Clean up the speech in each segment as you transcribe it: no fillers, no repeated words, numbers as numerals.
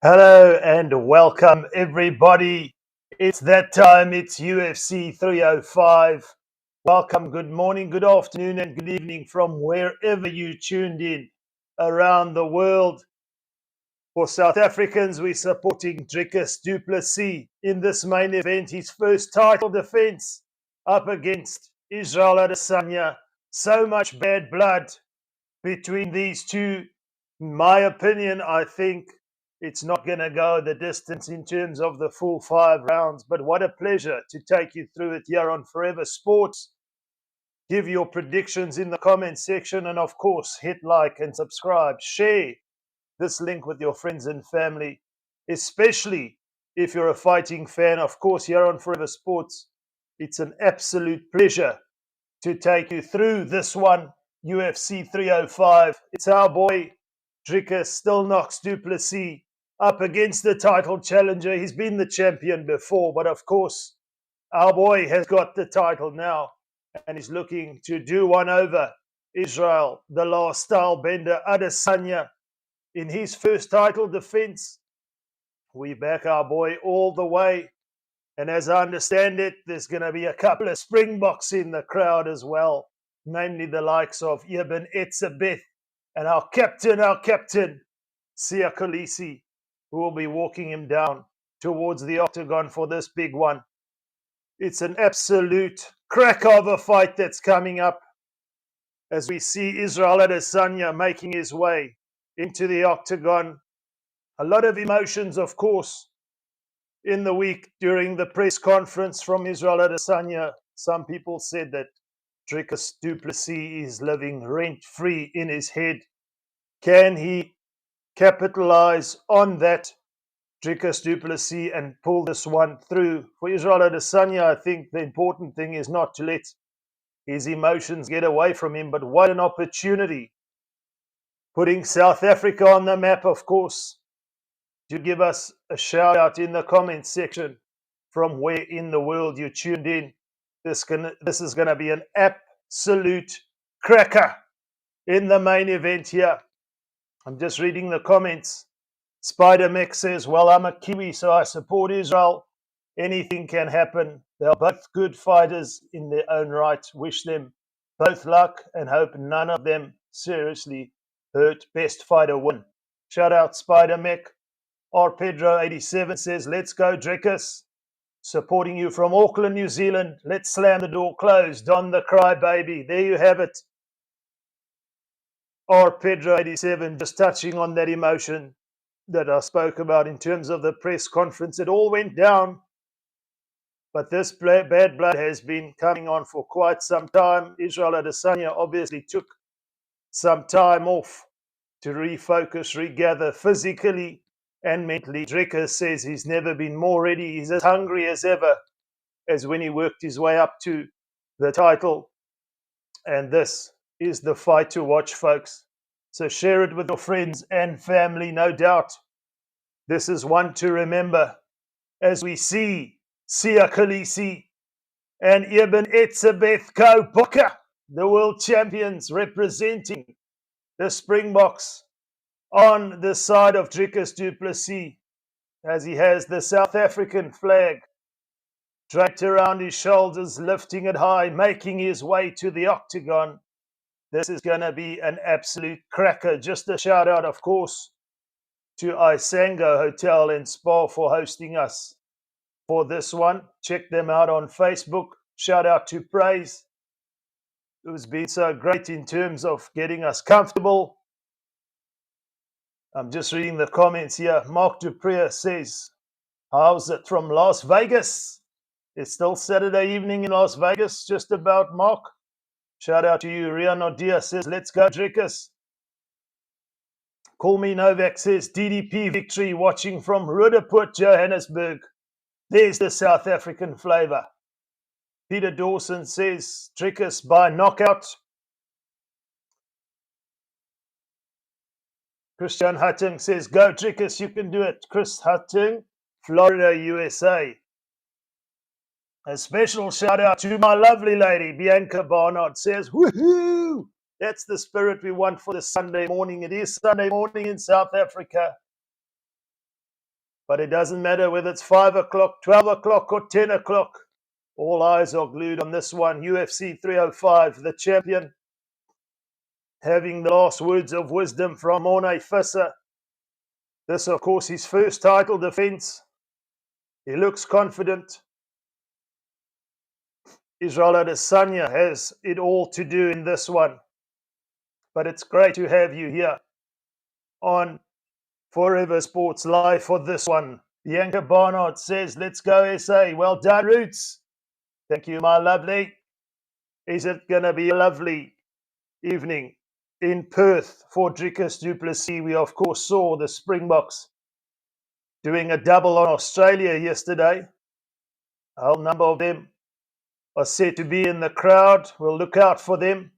Hello and welcome, everybody. It's that time. It's UFC 305. Welcome, good morning, good afternoon, and good evening from wherever you tuned in around the world. For South Africans, we're supporting Dricus Du Plessis in this main event, his first title defense up against Israel Adesanya. So much bad blood between these two. In my opinion, I think it's not going to go the distance in terms of the full 5 rounds, but what a pleasure to take you through it here on Forever Sports. Give your predictions in the comment section, and of course, hit like and subscribe. Share this link with your friends and family, especially if you're a fighting fan. Of course, here on Forever Sports, it's an absolute pleasure to take you through this one, UFC 305. It's our boy, Dricus Du Plessis, up against the title challenger. He's been the champion before, but of course, our boy has got the title now, and he's looking to do one over Israel, the last style bender, Adesanya, in his first title defense. We back our boy all the way. And as I understand it, there's going to be a couple of Springboks in the crowd as well, namely the likes of Ibn Etzebeth and our captain, Sia Khaleesi, who will be walking him down towards the octagon for this big one. It's an absolute cracker of a fight that's coming up as we see Israel Adesanya making his way into the octagon. A lot of emotions, of course, in the week during the press conference from Israel Adesanya. Some people said that Dricus Du Plessis is living rent-free in his head. Can he capitalize on that, Dricus Du Plessis, and pull this one through? For Israel Adesanya, I think the important thing is not to let his emotions get away from him, but what an opportunity. Putting South Africa on the map, of course. Do give us a shout out in the comments section from where in the world you tuned in. This is going to be an absolute cracker in the main event here. I'm just reading the comments. Spider Mech says, well, I'm a Kiwi, so I support Israel. Anything can happen. They're both good fighters in their own right. Wish them both luck and hope none of them seriously hurt. Best fighter win. Shout out Spider Mech. R. Pedro87 says, let's go, Dricus. Supporting you from Auckland, New Zealand. Let's slam the door closed on the crybaby. There you have it. R. Pedro87 just touching on that emotion that I spoke about in terms of the press conference. It all went down, but this bad blood has been coming on for quite some time. Israel Adesanya obviously took some time off to refocus, regather physically and mentally. Dricus says he's never been more ready. He's as hungry as ever as when he worked his way up to the title. And this is the fight to watch, folks. So share it with your friends and family, no doubt. This is one to remember as we see Sia Khaleesi and Ibn Etzebeth Booker, the world champions representing the Springboks, on the side of Dricus Du Plessis, as he has the South African flag draped around his shoulders, lifting it high, making his way to the octagon. This is going to be an absolute cracker. Just a shout out, of course, to Isango Hotel and Spa for hosting us for this one. Check them out on Facebook. Shout out to Praise, who's been so great in terms of getting us comfortable. I'm just reading the comments here. Mark Dupree says, how's it from Las Vegas? It's still Saturday evening in Las Vegas, just about, Mark. Shout out to you. Rian Odia says, let's go, Dricus. Call Me Novak says, DDP victory, watching from Roodepoort, Johannesburg. There's the South African flavor. Peter Dawson says, Dricus by knockout. Christian Hutting says, go Dricus, you can do it. Chris Hutting, Florida, USA. A special shout out to my lovely lady, Bianca Barnard, says, woohoo! That's the spirit we want for the Sunday morning. It is Sunday morning in South Africa. But it doesn't matter whether it's 5 o'clock, 12 o'clock, or 10 o'clock. All eyes are glued on this one. UFC 305, the champion, having the last words of wisdom from Morne Visser. This, of course, his first title defense. He looks confident. Israel Adesanya has it all to do in this one. But it's great to have you here on Forever Sports Live for this one. Bianca Barnard says, let's go SA. Well done, Roots. Thank you, my lovely. Is it going to be a lovely evening in Perth for Dricus Du Plessis? We, of course, saw the Springboks doing a double on Australia yesterday. A whole number of them are said to be in the crowd. We'll look out for them.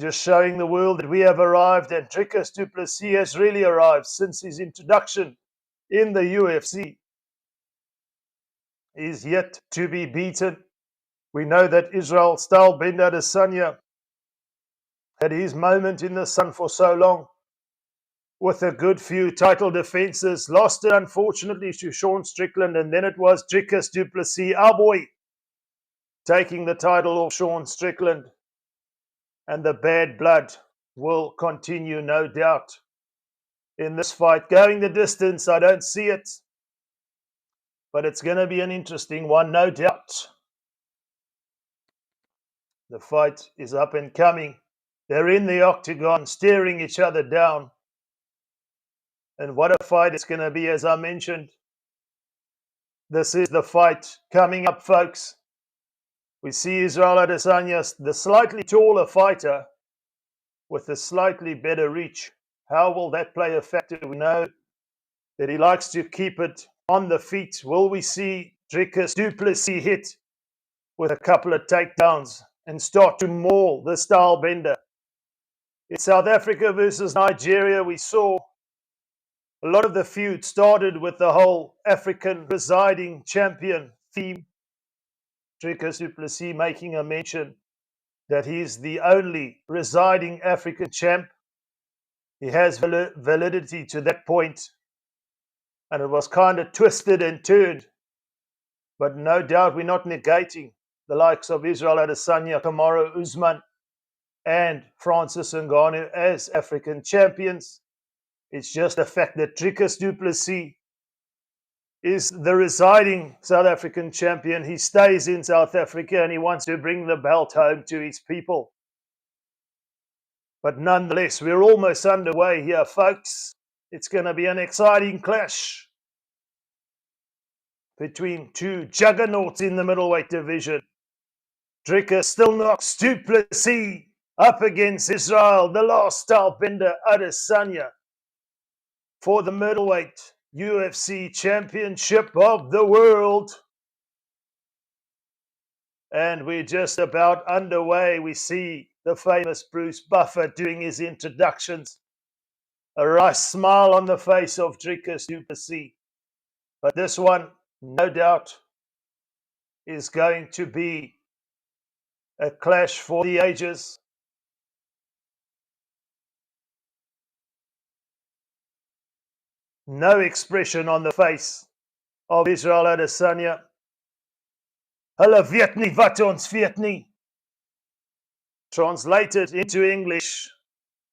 Just showing the world that we have arrived, and Dricus Du Plessis has really arrived since his introduction in the UFC. He's yet to be beaten. We know that Israel Adesanya had his moment in the sun for so long, with a good few title defenses. Lost it, unfortunately, to Sean Strickland, and then it was Dricus Du Plessis, our boy, taking the title off Sean Strickland. And the bad blood will continue, no doubt, in this fight. Going the distance, I don't see it. But it's going to be an interesting one, no doubt. The fight is up and coming. They're in the octagon, staring each other down. And what a fight it's going to be, as I mentioned. This is the fight coming up, folks. We see Israel Adesanya, the slightly taller fighter, with a slightly better reach. How will that play a factor? We know that he likes to keep it on the feet. Will we see Dricus Du Plessis hit with a couple of takedowns and start to maul the style bender? It's South Africa versus Nigeria. We saw a lot of the feud started with the whole African residing champion theme. Dricus Du Plessis making a mention that he's the only residing African champ. He has validity to that point, and it was kind of twisted and turned. But no doubt we're not negating the likes of Israel Adesanya, Kamaru Usman, and Francis Ngannou as African champions. It's just the fact that Dricus Du Plessis is the residing South African champion. He stays in South Africa and he wants to bring the belt home to his people. But nonetheless, we're almost underway here, folks. It's going to be an exciting clash between two juggernauts in the middleweight division. Dricus still knocks Du Plessis up against Israel, the last style bender, Adesanya, for the middleweight UFC Championship of the world. And we're just about underway. We see the famous Bruce Buffer doing his introductions. A nice smile on the face of Dricus Du Plessis. But this one, no doubt, is going to be a clash for the ages. No expression on the face of Israel Adesanya. Hulle weet nie wat ons weet nie. Translated into English,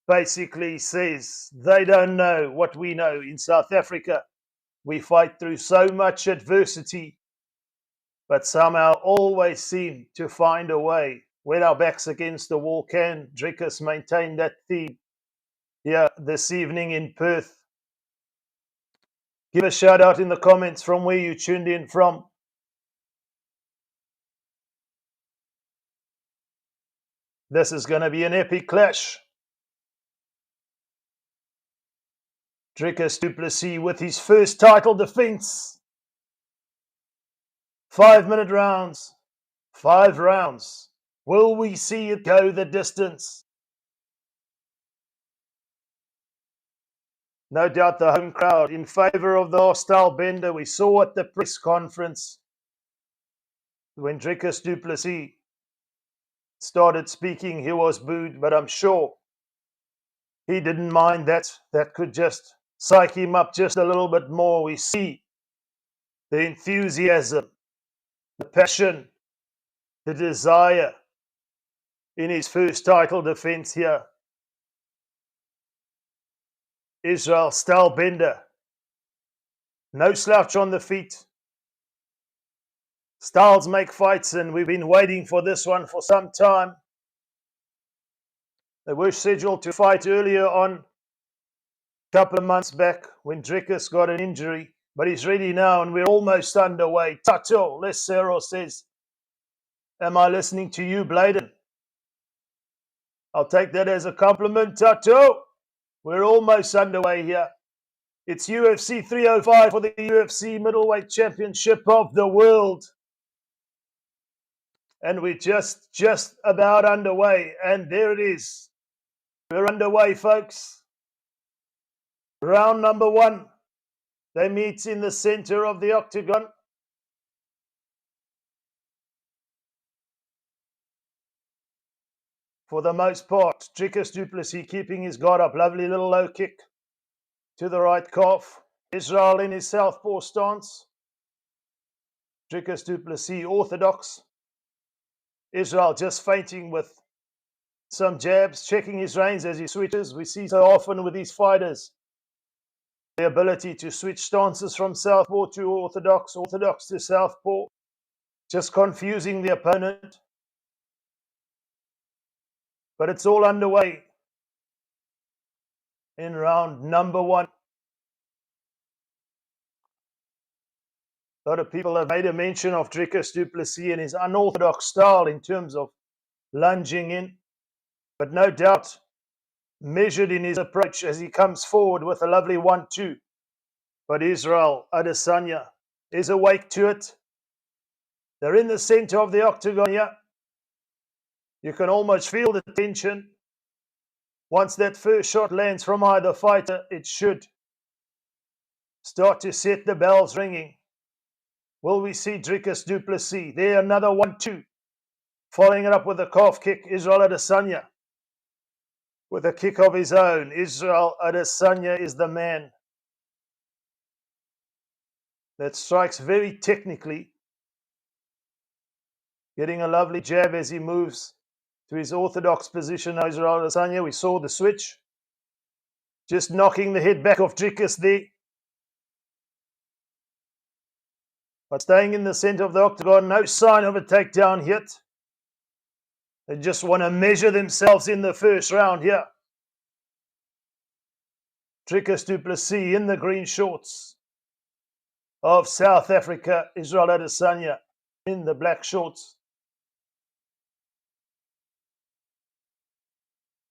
basically says they don't know what we know in South Africa. We fight through so much adversity, but somehow always seem to find a way. When our back's against the wall, can Dricus maintain that theme here this evening in Perth? Give a shout out in the comments from where you tuned in from. This is going to be an epic clash. Dricus Du Plessis with his first title defense. 5-minute rounds. 5 rounds. Will we see it go the distance? No doubt the home crowd in favor of the hostile bender. We saw at the press conference when Dricus Du Plessis started speaking, he was booed, but I'm sure he didn't mind that. That could just psych him up just a little bit more. We see the enthusiasm, the passion, the desire in his first title defense here. Israel style bender. No slouch on the feet. Styles make fights, and we've been waiting for this one for some time. They were scheduled to fight earlier on, a couple of months back, when Dricus got an injury, but he's ready now, and we're almost underway. Tato Lesero says, am I listening to you, Bladen? I'll take that as a compliment, Tato. We're almost underway here. It's UFC 305 for the UFC Middleweight Championship of the World. And we're just about underway. And there it is. We're underway, folks. Round number 1. They meet in the center of the octagon. For the most part, Dricus Du Plessis keeping his guard up. Lovely little low kick to the right calf. Israel in his southpaw stance. Dricus Du Plessis orthodox. Israel just feinting with some jabs, checking his reins as he switches. We see so often with these fighters the ability to switch stances from southpaw to orthodox, orthodox to southpaw, just confusing the opponent. But it's all underway in round number 1. A lot of people have made a mention of Dricus Du Plessis and his unorthodox style in terms of lunging in, but no doubt measured in his approach as he comes forward with a lovely 1-2. But Israel Adesanya is awake to it. They're in the center of the octagon here. You can almost feel the tension. Once that first shot lands from either fighter, it should start to set the bells ringing. Will we see Dricus Du Plessis? There, another 1-2. Following it up with a calf kick, Israel Adesanya with a kick of his own. Israel Adesanya is the man that strikes very technically, getting a lovely jab as he moves to his orthodox position. Israel Adesanya, we saw the switch, just knocking the head back of Dricus there. But staying in the center of the octagon, no sign of a takedown hit. They just want to measure themselves in the first round here. Dricus Du Plessis in the green shorts of South Africa. Israel Adesanya in the black shorts.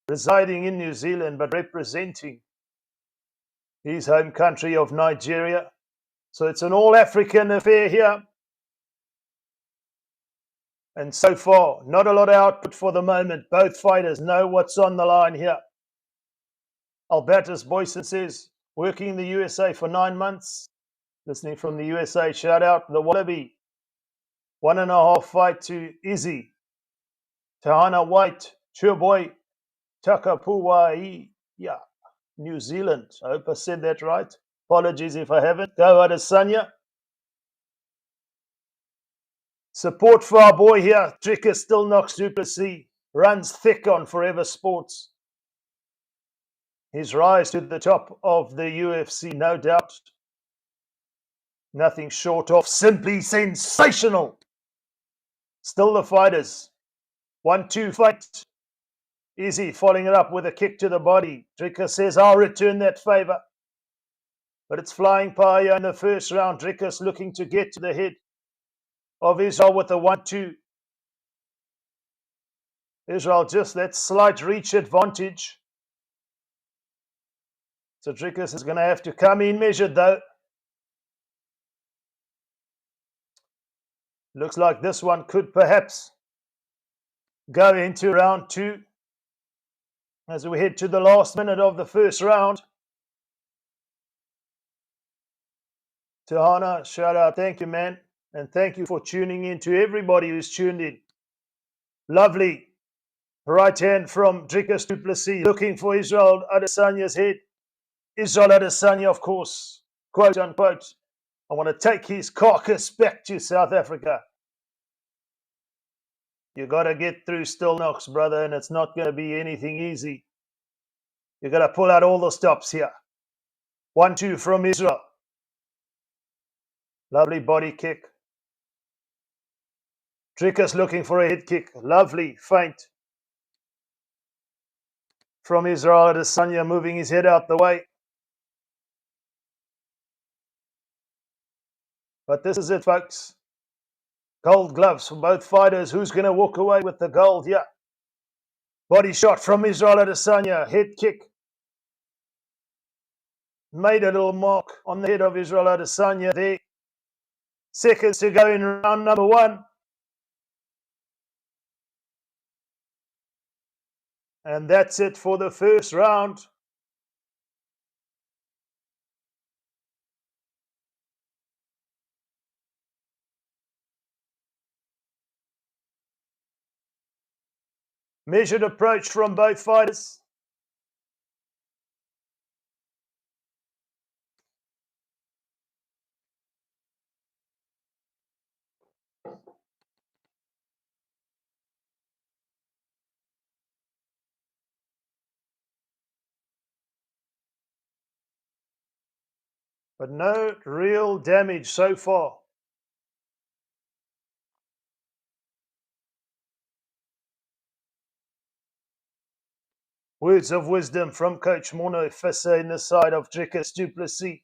Residing in New Zealand but representing his home country of Nigeria. So it's an all-African affair here. And so far, not a lot of output for the moment. Both fighters know what's on the line here. Albertus Boyson says, working in the USA for 9 months. Listening from the USA, shout out the Wallaby. 1.5 fight to Izzy. Tahana White, Churboy, Takapuai, yeah, New Zealand. I hope I said that right. Apologies if I haven't. Go Adesanya. Support for our boy here. Dricus still knocks Du Plessis. Runs thick on Forever Sports. His rise to the top of the UFC, no doubt. Nothing short of simply sensational. Still the fighters. 1-2 fight. Izzy following it up with a kick to the body. Dricus says, I'll return that favor. But it's flying pie in the first round. Dricus looking to get to the head of Israel with a 1-2. Israel just that slight reach advantage. So Dricus is going to have to come in measured though. Looks like this one could perhaps go into round 2 as we head to the last minute of the first round. Tahana, shout out. Thank you, man. And thank you for tuning in to everybody who's tuned in. Lovely right hand from Dricus Du Plessis looking for Israel Adesanya's head. Israel Adesanya, of course, quote unquote, I want to take his carcass back to South Africa. You got to get through Still Knocks, brother, and it's not going to be anything easy. You got to pull out all the stops here. 1-2 from Israel. Lovely body kick. Dricus looking for a head kick. Lovely feint from Israel Adesanya, moving his head out the way. But this is it, folks. Gold gloves for both fighters. Who's going to walk away with the gold here? Body shot from Israel Adesanya. Head kick. Made a little mark on the head of Israel Adesanya there. Seconds to go in round number 1. And that's it for the first round. Measured approach from both fighters. But no real damage so far. Words of wisdom from Coach Mono Fissa in the side of Dricus Du Plessis.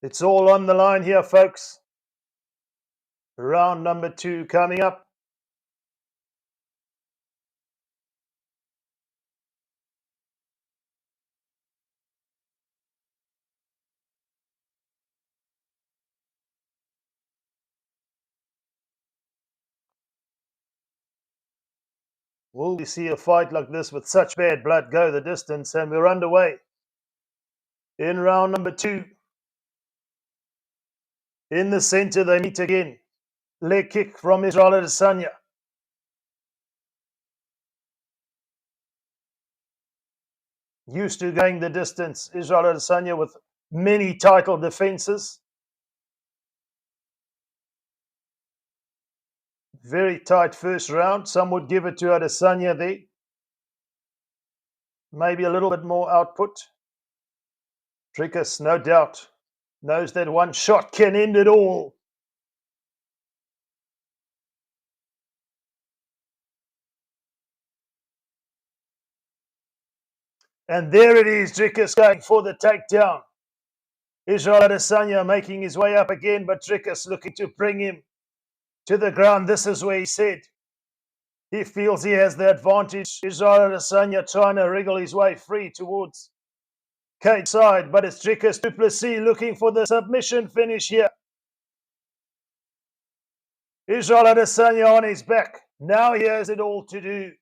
It's all on the line here, folks. Round number 2 coming up. Will we see a fight like this with such bad blood go the distance? And we're underway in round number 2. In the center, they meet again. Leg kick from Israel Adesanya. Used to going the distance, Israel Adesanya with many title defenses. Very tight first round. Some would give it to Adesanya there. Maybe a little bit more output. Dricus, no doubt, knows that one shot can end it all. And there it is, Dricus going for the takedown. Israel Adesanya making his way up again, but Dricus looking to bring him to the ground. This is where he said he feels he has the advantage. Israel Adesanya trying to wriggle his way free towards cage side, but it's Dricus Du Plessis looking for the submission finish here. Israel Adesanya on his back. Now he has it all to do.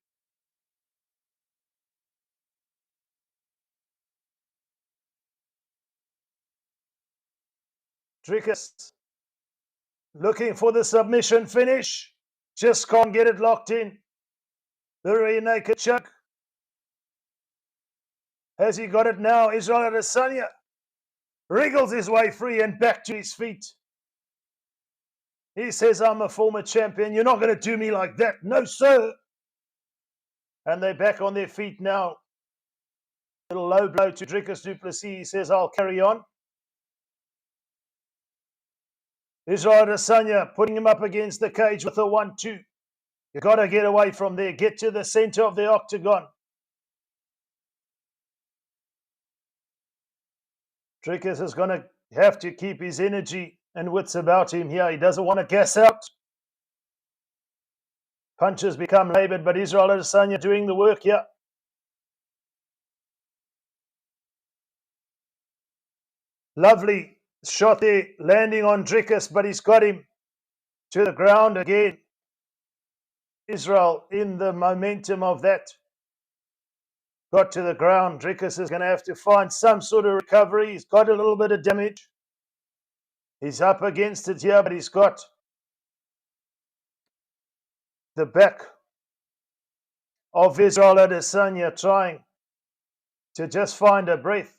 Dricus looking for the submission finish. Just can't get it locked in. The rear naked choke. Has he got it now? Israel Adesanya wriggles his way free and back to his feet. He says, I'm a former champion. You're not going to do me like that. No, sir. And they're back on their feet now. Little low blow to Dricus Du Plessis. He says, I'll carry on. Israel Adesanya putting him up against the cage with a 1-2. You got to get away from there. Get to the center of the octagon. Dricus is going to have to keep his energy and wits about him here. He doesn't want to gas out. Punches become labored, but Israel Adesanya doing the work here. Lovely shot there, landing on Dricus, but he's got him to the ground again. Israel in the momentum of that got to the ground. Dricus is going to have to find some sort of recovery. He's got a little bit of damage. He's up against it here, but he's got the back of Israel Adesanya trying to just find a breath.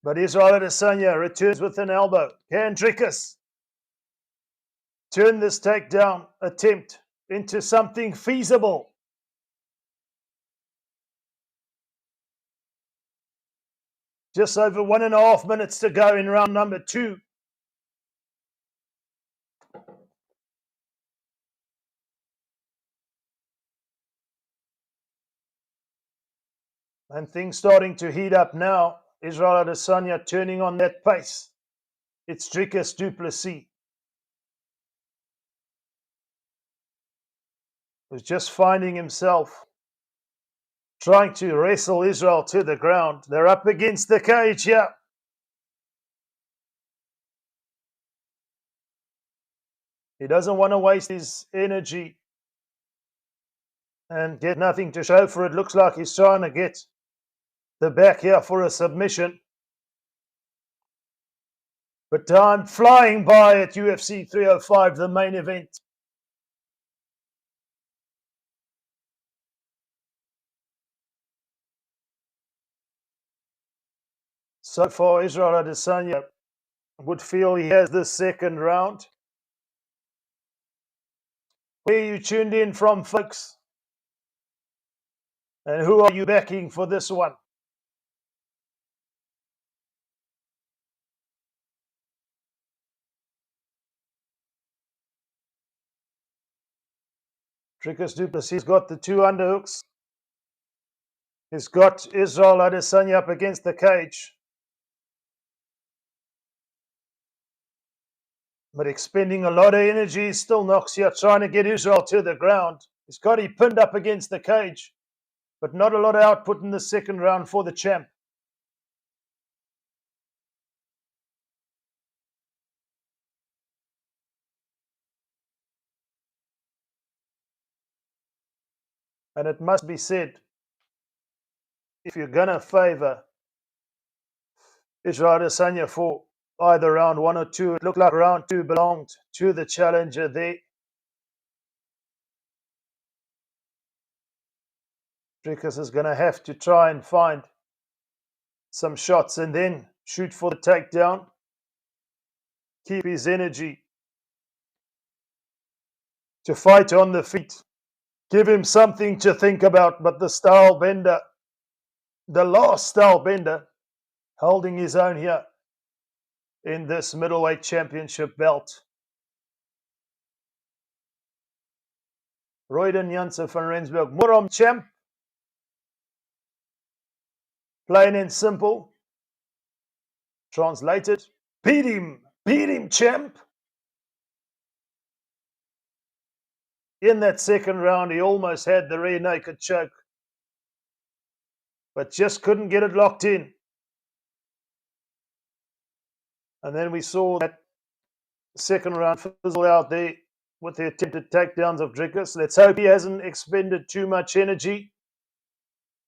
But Israel Adesanya returns with an elbow. Can Dricus turn this takedown attempt into something feasible? Just over 1.5 minutes to go in round number 2. And things starting to heat up now. Israel Adesanya turning on that pace. It's Dricus Du Plessis, who's just finding himself trying to wrestle Israel to the ground. They're up against the cage here. He doesn't want to waste his energy and get nothing to show for it. Looks like he's trying to get the back here for a submission. But time flying by at UFC 305, the main event. So far, Israel Adesanya would feel he has this second round. Where are you tuned in from, folks? And who are you backing for this one? Dricus Du Plessis got the 2 underhooks. He's got Israel Adesanya up against the cage. But expending a lot of energy, still knocks here, trying to get Israel to the ground. He's got him pinned up against the cage, but not a lot of output in the second round for the champ. And it must be said, if you're going to favor Israel Adesanya for either round 1 or 2, it looked like round 2 belonged to the challenger there. Dricus is going to have to try and find some shots and then shoot for the takedown. Keep his energy to fight on the feet. Give him something to think about. But the style bender, the last style bender, holding his own here in this middleweight championship belt. Royden Janssen van Rensburg, Morom champ. Plain and simple. Translated, beat him champ. In that second round, he almost had the rear naked choke, but just couldn't get it locked in. And then we saw that second round fizzle out there with the attempted takedowns of Dricus. Let's hope he hasn't expended too much energy.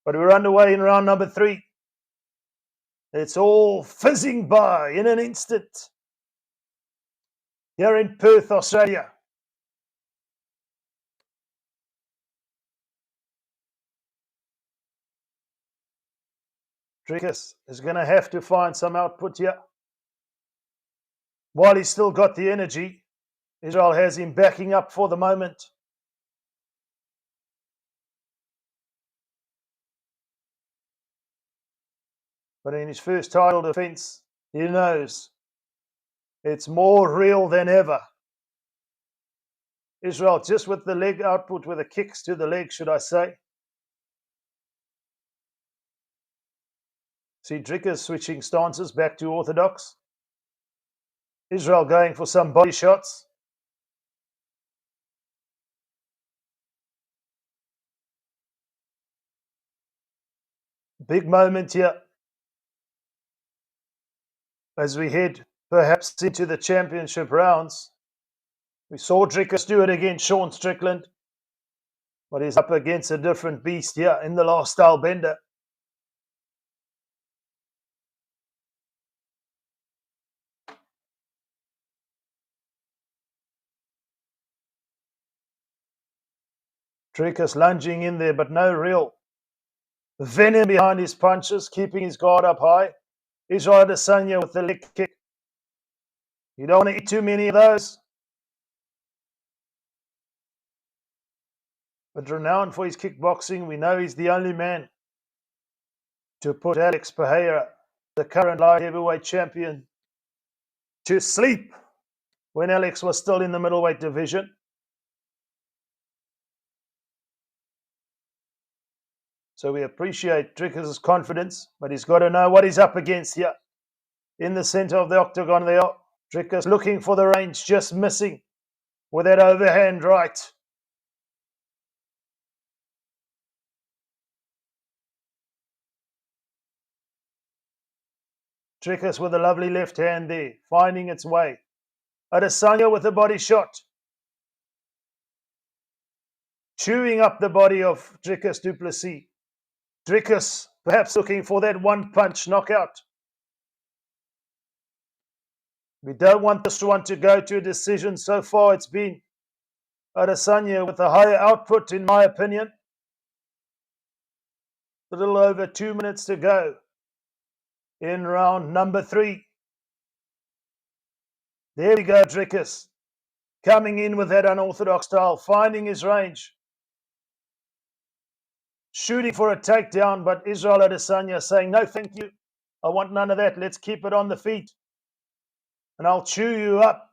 But we're underway in round number 3. It's all fizzing by in an instant here in Perth, Australia. Dricus is going to have to find some output here. While he's still got the energy, Israel has him backing up for the moment. But in his first title defense, he knows it's more real than ever. Israel just with the leg output, with the kicks to the leg, should I say. See Dricus switching stances back to orthodox. Israel going for some body shots. Big moment here as we head perhaps into the championship rounds. We saw Dricus do it against Sean Strickland, but he's up against a different beast here in the last style bender. Dricus lunging in there, but no real venom behind his punches, keeping his guard up high. Israel Adesanya with the leg kick. You don't want to eat too many of those. But renowned for his kickboxing, we know he's the only man to put Alex Pereira, the current light heavyweight champion, to sleep when Alex was still in the middleweight division. So we appreciate Dricus' confidence, but he's got to know what he's up against here. In the center of the octagon there, Dricus looking for the range, just missing with that overhand right. Dricus with a lovely left hand there, finding its way. Adesanya with a body shot. Chewing up the body of Dricus Du Plessis. Dricus perhaps looking for that one-punch knockout. We don't want this one to go to a decision. So far it's been Adesanya with a higher output, in my opinion. A little over 2 minutes to go in round number 3. There we go, Dricus. Coming in with that unorthodox style, finding his range. Shooting for a takedown, but Israel Adesanya saying, no, thank you. I want none of that. Let's keep it on the feet. And I'll chew you up.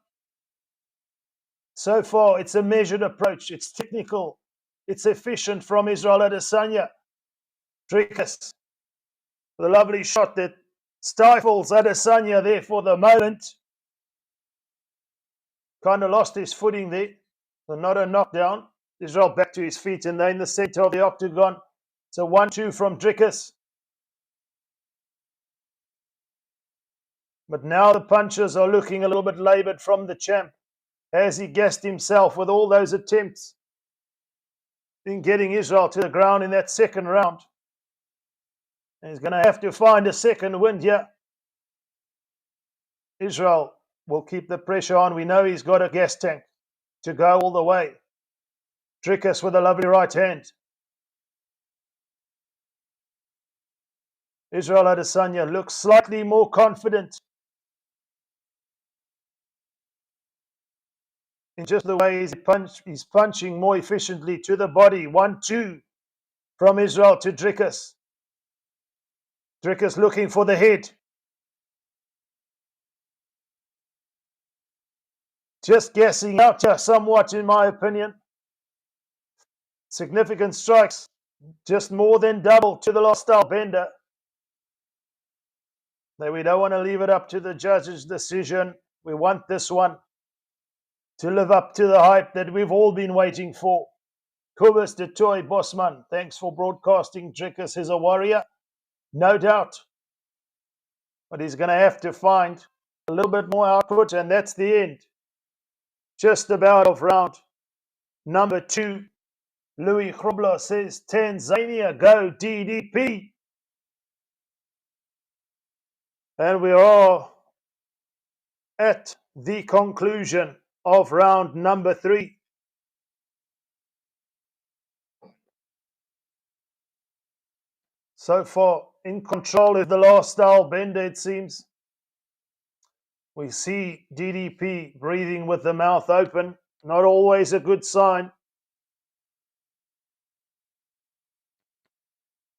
So far, it's a measured approach. It's technical. It's efficient from Israel Adesanya. Dricus, the lovely shot that stifles Adesanya there for the moment. Kind of lost his footing there. So not a knockdown. Israel back to his feet, and they're in the center of the octagon. It's a 1-2 from Dricus. But now the punches are looking a little bit laboured from the champ. Has he gassed himself with all those attempts in getting Israel to the ground in that second round? And he's going to have to find a second win here. Israel will keep the pressure on. We know he's got a gas tank to go all the way. Dricus with a lovely right hand. Israel Adesanya looks slightly more confident in just the way he's punching more efficiently to the body. 1-2 from Israel to Dricus. Dricus looking for the head. Just gassing out somewhat, in my opinion. Significant strikes, just more than double to the last style bender. Now, we don't want to leave it up to the judge's decision. We want this one to live up to the hype that we've all been waiting for. Kubus de Toy Bosman, thanks for broadcasting. Dricus is a warrior, no doubt. But he's going to have to find a little bit more output, and that's the end. Just about of round number 2. Louis Grobler says, Tanzania, go DDP. And we are at the conclusion of round number 3. So far, in control of the last style bender, it seems. We see DDP breathing with the mouth open. Not always a good sign.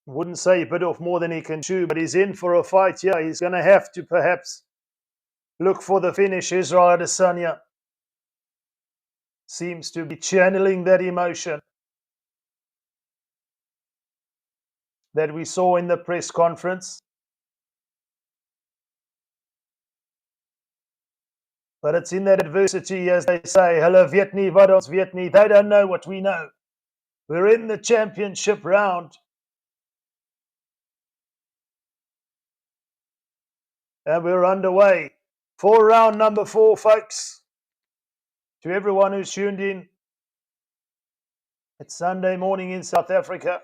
Wouldn't say he bit off more than he can chew, but he's in for a fight here. He's going to have to perhaps look for the finish. Israel Adesanya seems to be channeling that emotion that we saw in the press conference. But it's in that adversity, as they say, hulle weet nie wat ons weet nie. They don't know what we know. We're in the championship round. And we're underway for round number 4, folks. To everyone who's tuned in, it's Sunday morning in South Africa.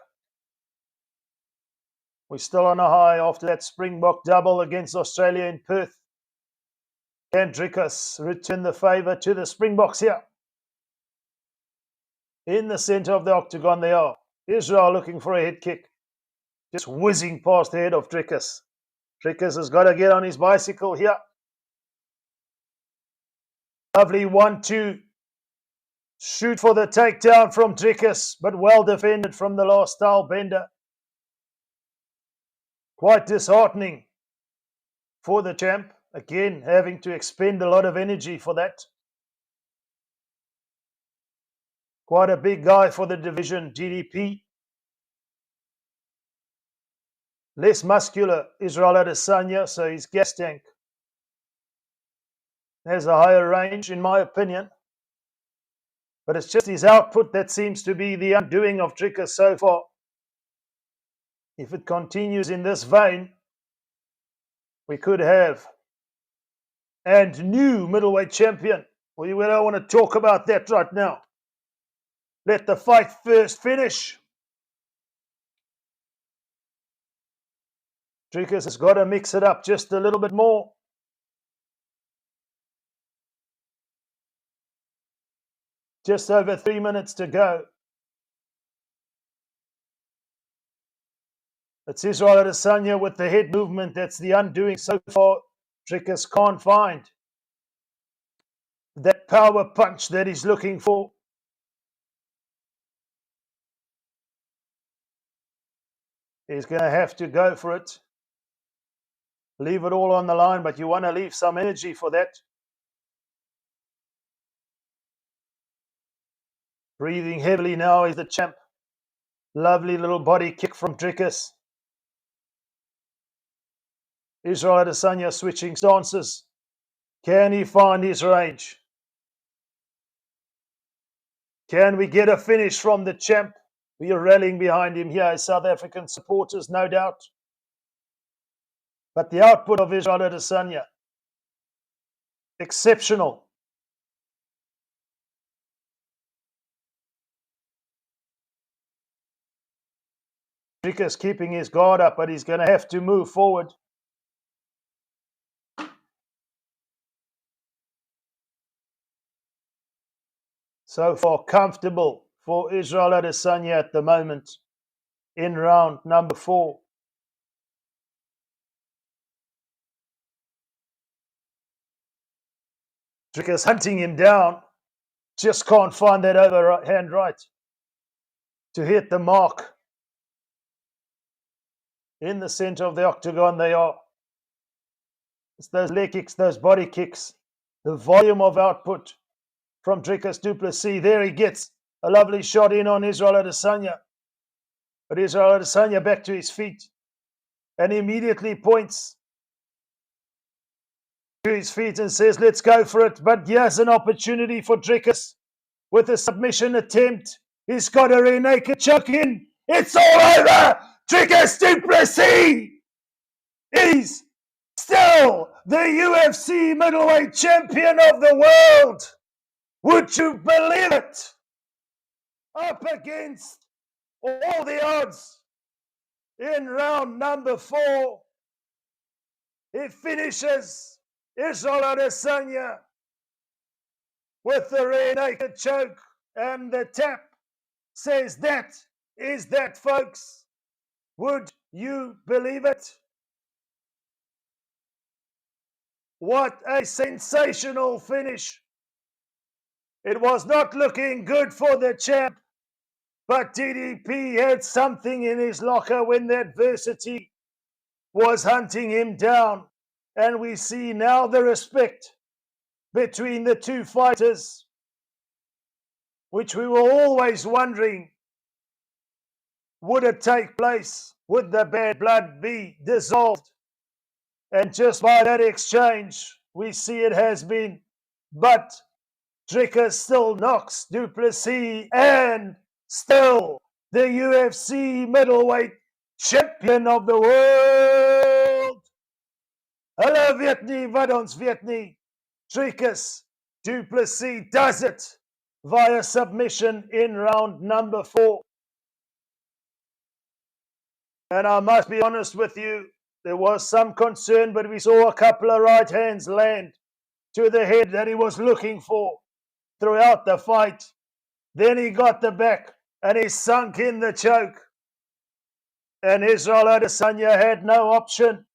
We're still on a high after that Springbok double against Australia in Perth. Can Dricus return the favour to the Springboks here? In the centre of the octagon they are. Israel looking for a head kick. Just whizzing past the head of Dricus. Dricus has got to get on his bicycle here. Lovely 1-2. Shoot for the takedown from Dricus, but well defended from the last style bender. Quite disheartening for the champ. Again, having to expend a lot of energy for that. Quite a big guy for the division, DDP. Less muscular, Israel Adesanya, so his gas tank has a higher range, in my opinion. But it's just his output that seems to be the undoing of Dricus so far. If it continues in this vein, we could have and new middleweight champion. We don't want to talk about that right now. Let the fight first finish. Dricus has got to mix it up just a little bit more. Just over 3 minutes to go. It's Israel Adesanya with the head movement. That's the undoing so far. Dricus can't find that power punch that he's looking for. He's going to have to go for it. Leave it all on the line, but you want to leave some energy for that. Breathing heavily now is the champ. Lovely little body kick from Dricus. Israel Adesanya switching stances. Can he find his range? Can we get a finish from the champ? We are rallying behind him here as South African supporters, no doubt. But the output of Israel Adesanya, exceptional. Dricus keeping his guard up, but he's going to have to move forward. So far, comfortable for Israel Adesanya at the moment in round number 4. Dricus hunting him down. Just can't find that overhand right to hit the mark. In the center of the octagon they are. It's those leg kicks, those body kicks. The volume of output from Dricus Du Plessis. There he gets a lovely shot in on Israel Adesanya. But Israel Adesanya back to his feet and immediately points to his feet and says, let's go for it. But here's an opportunity for Dricus with a submission attempt. He's got a rear naked choke in. It's all over. Dricus Du Plessis is still the UFC middleweight champion of the world. Would you believe it? Up against all the odds in round number 4. It finishes Israel Adesanya with the rear naked choke, and the tap says that is that, folks. Would you believe it? What a sensational finish. It was not looking good for the champ, but DDP had something in his locker when the adversity was hunting him down. And we see now the respect between the two fighters, which we were always wondering, would it take place? Would the bad blood be dissolved? And just by that exchange, we see it has been. But Dricus still knocks Du Plessis and still the UFC middleweight champion of the world. Hallo weet nie wat ons weet nie. Dricus Du Plessis does it via submission in round number 4. And I must be honest with you, there was some concern, but we saw a couple of right hands land to the head that he was looking for throughout the fight. Then he got the back and he sunk in the choke. And Israel Adesanya had no option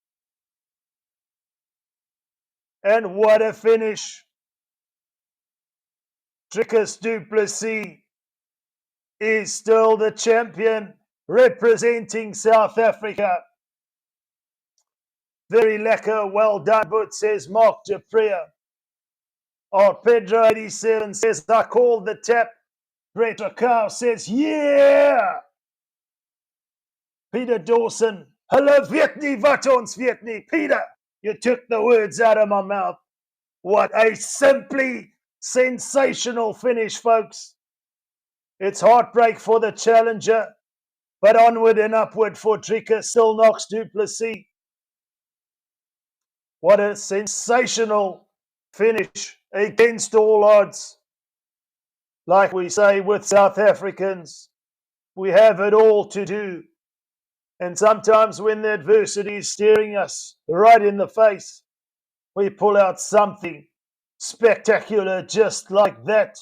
And what a finish. Dricus Du Plessis is still the champion, representing South Africa. Very lekker, well done, but says Mark Japria. Oh, Pedro 87 says, I called the tap. Brett Rakau says, yeah. Peter Dawson, hello Vietney, wat ons Vietney. Peter, you took the words out of my mouth. What a simply sensational finish, folks. It's heartbreak for the challenger, but onward and upward for Dricus still knocks Du Plessis. What a sensational finish against all odds. Like we say with South Africans, we have it all to do. And sometimes when the adversity is staring us right in the face, we pull out something spectacular just like that.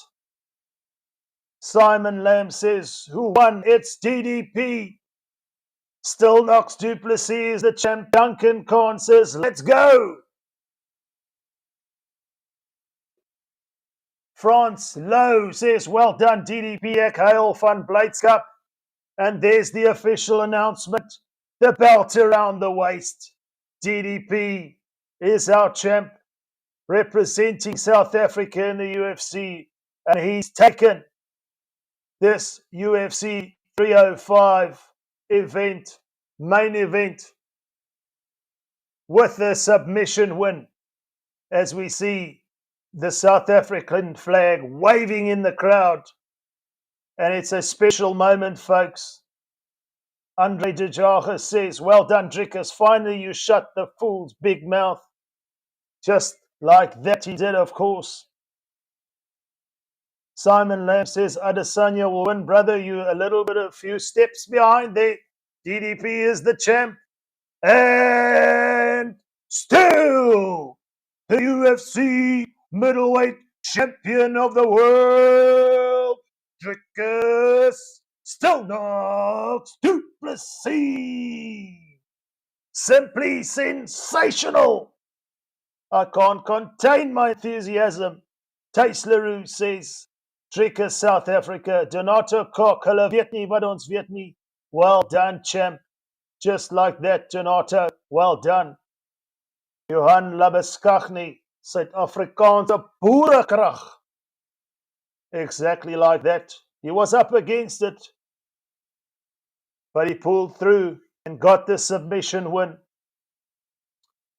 Simon Lamb says, who won? It's DDP. Still knocks Du Plessis the champ. Duncan Khan says, let's go. France Lowe says, well done DDP, ek heil van Blydskap. And there's the official announcement. The belt around the waist. DDP is our champ, representing South Africa in the UFC. And he's taken this UFC 305 event, main event, with a submission win. As we see the South African flag waving in the crowd. And it's a special moment, folks. Andre de Jager says, well done, Dricus. Finally, you shut the fool's big mouth. Just like that he did, of course. Simon Lamb says, Adesanya will win, brother. You a few steps behind there. DDP is the champ. And still the UFC Middleweight Champion of the World, Dricus still knocks Du Plessis. Simply sensational. I can't contain my enthusiasm. Thijs Leroux says, Dricus South Africa, Donato Kok, hulle weet nie wat ons weet nie. Well done, champ. Just like that, Donato. Well done. Johan Labeskagni, Suid-Afrikaanse boerekrag. Exactly like that. He was up against it, but he pulled through and got the submission win.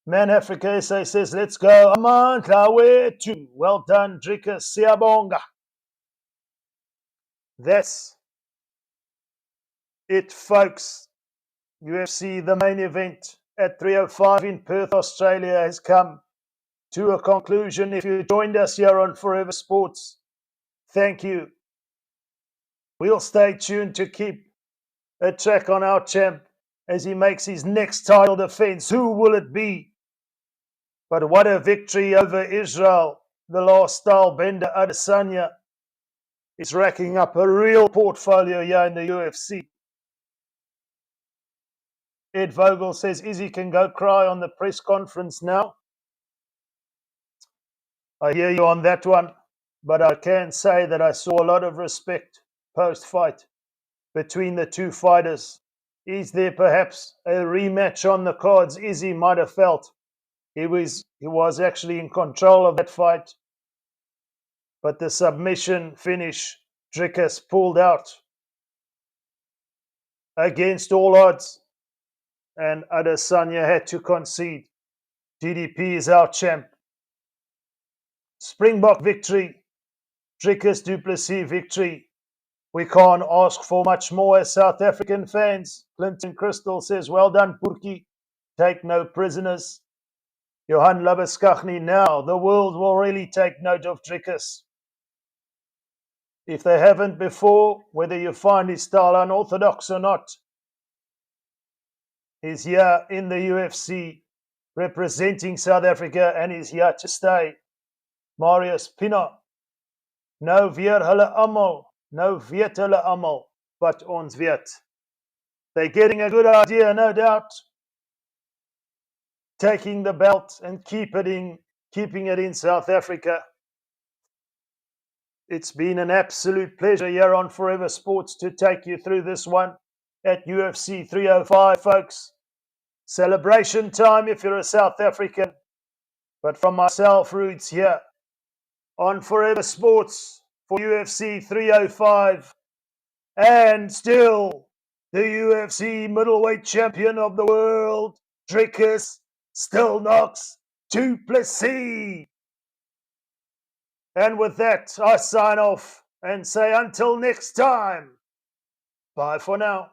Man Africa SA says, let's go. Amandla, where to? Well done, Dricus. Siyabonga. That's it, folks. UFC, the main event at 3:05 in Perth, Australia, has come to a conclusion. If you joined us here on Forever Sports, thank you. We'll stay tuned to keep a track on our champ as he makes his next title defense. Who will it be? But what a victory over Israel, the last style bender Adesanya. Is racking up a real portfolio here in the UFC. Ed Vogel says Izzy can go cry on the press conference now. I hear you on that one, but I can say that I saw a lot of respect post-fight between the two fighters. Is there perhaps a rematch on the cards? Izzy might have felt he was actually in control of that fight, but the submission finish, Dricus pulled out against all odds, and Adesanya had to concede. DDP is our champ. Springbok victory, Dricus Du Plessis victory. We can't ask for much more as South African fans. Clinton Crystal says, well done, Purki. Take no prisoners. Johan Labeskagni, now the world will really take note of Dricus. If they haven't before, whether you find his style unorthodox or not, he's here in the UFC representing South Africa and he's here to stay. Marius Pino, no weer hulle almal, no weet hulle almal, but ons weet. They're getting a good idea, no doubt. Taking the belt and keeping keeping it in South Africa. It's been an absolute pleasure here on Forever Sports to take you through this one at UFC 305, folks. Celebration time if you're a South African. But from myself, Roots, here on Forever Sports for UFC 305. And still, the UFC middleweight champion of the world, Dricus Du Plessis. And with that, I sign off and say until next time, bye for now.